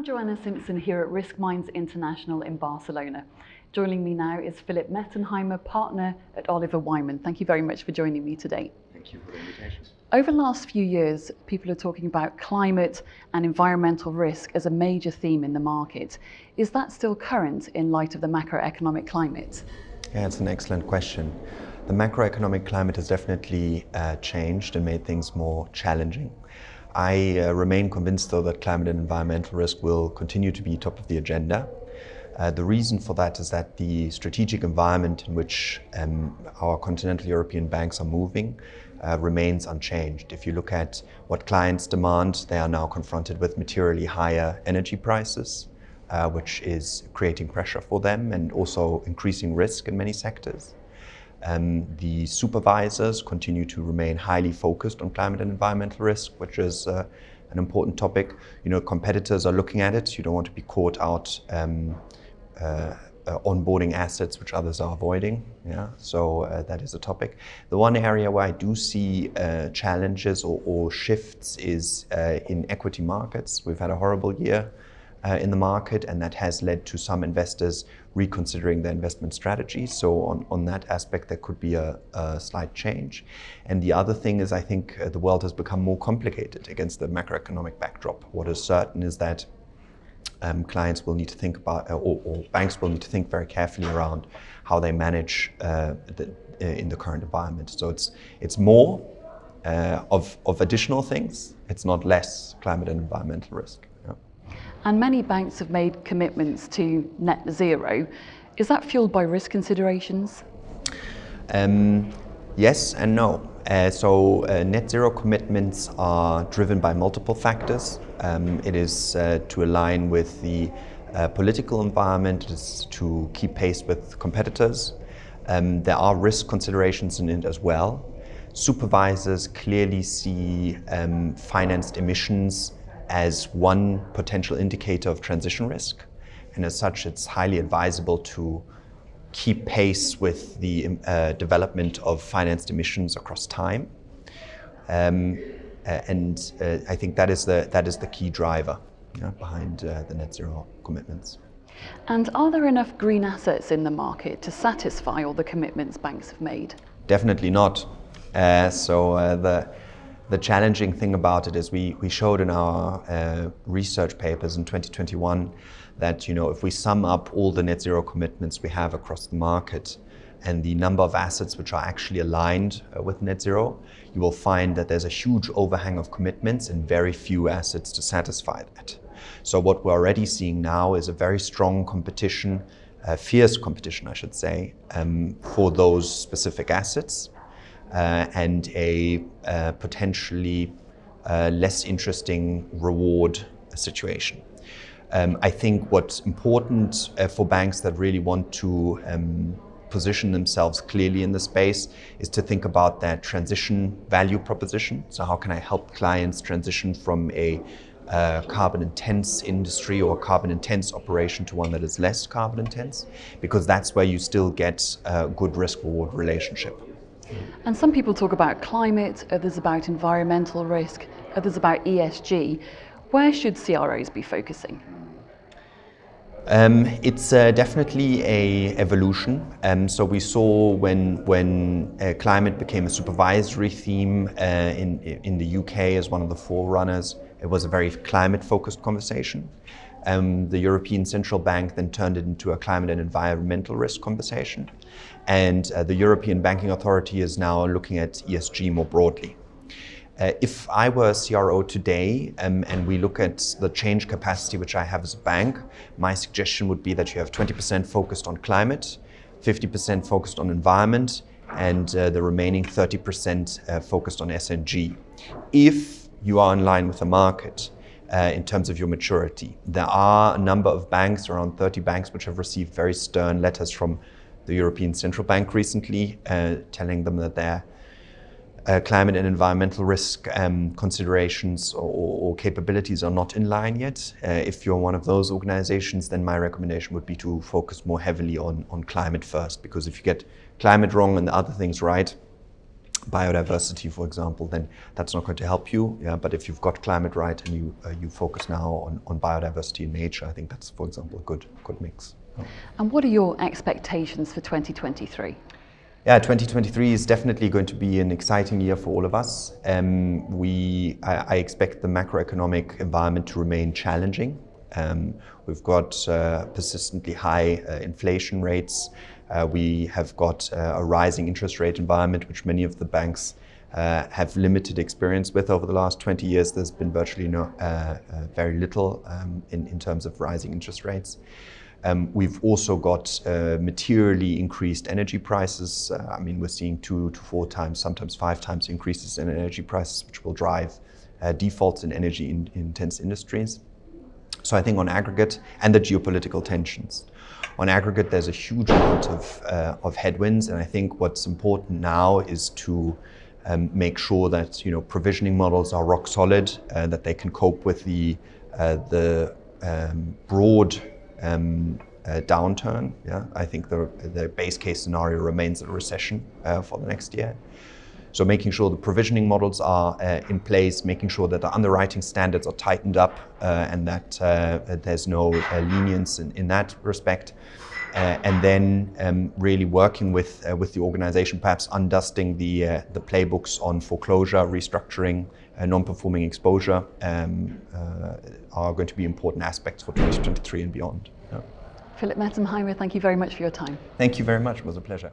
Joanna Simpson here at Risk Minds International in Barcelona. Joining me now is Philipp Mettenheimer, partner at Wyman. Thank you very much for joining me today. Thank you for the invitation. Over the last few years, people are talking about climate and environmental risk as a major theme in the market. Is that still current in light of the macroeconomic climate? Yeah, it's an excellent question. The macroeconomic climate has definitely changed and made things more challenging. I remain convinced, though, that climate and environmental risk will continue to be top of the agenda. The reason for that is that the strategic environment in which our continental European banks are moving remains unchanged. If you look at what clients demand, they are now confronted with materially higher energy prices, which is creating pressure for them and also increasing risk in many sectors. The supervisors continue to remain highly focused on climate and environmental risk, which is an important topic. You know, competitors are looking at it. You don't want to be caught out onboarding assets which others are avoiding. Yeah, so that is a topic. The one area where I do see challenges or shifts is in equity markets. We've had a horrible year in the market, and that has led to some investors reconsidering their investment strategies. So on that aspect, there could be a slight change. And the other thing is, I think the world has become more complicated against the macroeconomic backdrop. What is certain is that clients will need to think about, or banks will need to think very carefully around how they manage in the current environment. So it's more of additional things. It's not less climate and environmental risk. And many banks have made commitments to net zero. Is that fueled by risk considerations? Yes and no. Net zero commitments are driven by multiple factors. It is to align with the political environment, it is to keep pace with competitors. There are risk considerations in it as well. Supervisors clearly see financed emissions as one potential indicator of transition risk. And as such, it's highly advisable to keep pace with the development of financed emissions across time. I think that is the key driver behind the net zero commitments. And are there enough green assets in the market to satisfy all the commitments banks have made? Definitely not. The challenging thing about it is we showed in our research papers in 2021 that, if we sum up all the net zero commitments we have across the market and the number of assets which are actually aligned with net zero, you will find that there's a huge overhang of commitments and very few assets to satisfy that. So what we're already seeing now is a very strong competition, fierce competition, I should say, for those specific assets. And a potentially less interesting reward situation. I think what's important for banks that really want to position themselves clearly in the space is to think about that transition value proposition. So how can I help clients transition from a carbon intense industry or carbon intense operation to one that is less carbon intense? Because that's where you still get a good risk reward relationship. And some people talk about climate, others about environmental risk, others about ESG. Where should CROs be focusing? It's definitely an evolution. So we saw when climate became a supervisory theme in the UK as one of the forerunners, it was a very climate-focused conversation. The European Central Bank then turned it into a climate and environmental risk conversation. And the European Banking Authority is now looking at ESG more broadly. If I were a CRO today and we look at the change capacity which I have as a bank, my suggestion would be that you have 20% focused on climate, 50% focused on environment, and the remaining 30% focused on SNG. If you are in line with the market, in terms of your maturity. There are a number of banks, around 30 banks, which have received very stern letters from the European Central Bank recently, telling them that their climate and environmental risk considerations or capabilities are not in line yet. If you're one of those organizations, then my recommendation would be to focus more heavily on climate first, because if you get climate wrong and the other things right, biodiversity, for example, then that's not going to help you. Yeah, but if you've got climate right and you focus now on biodiversity and nature, I think that's, for example, a good mix. And what are your expectations for 2023? Yeah, 2023 is definitely going to be an exciting year for all of us. I expect the macroeconomic environment to remain challenging. We've got persistently high inflation rates. We have got a rising interest rate environment, which many of the banks have limited experience with over the last 20 years. There's been virtually very little in terms of rising interest rates. We've also got materially increased energy prices. I mean, we're seeing 2 to 4 times, sometimes 5 times increases in energy prices, which will drive defaults in energy-intense industries. So I think on aggregate, and the geopolitical tensions. On aggregate, there's a huge amount of headwinds, and I think what's important now is to make sure that provisioning models are rock solid, that they can cope with the broad downturn. Yeah, I think the base case scenario remains a recession for the next year. So making sure the provisioning models are in place, making sure that the underwriting standards are tightened up and that there's no lenience in that respect. And then really working with the organization, perhaps undusting the playbooks on foreclosure, restructuring, non-performing exposure are going to be important aspects for 2023 and beyond. Yeah. Philipp Mettenheimer, thank you very much for your time. Thank you very much. It was a pleasure.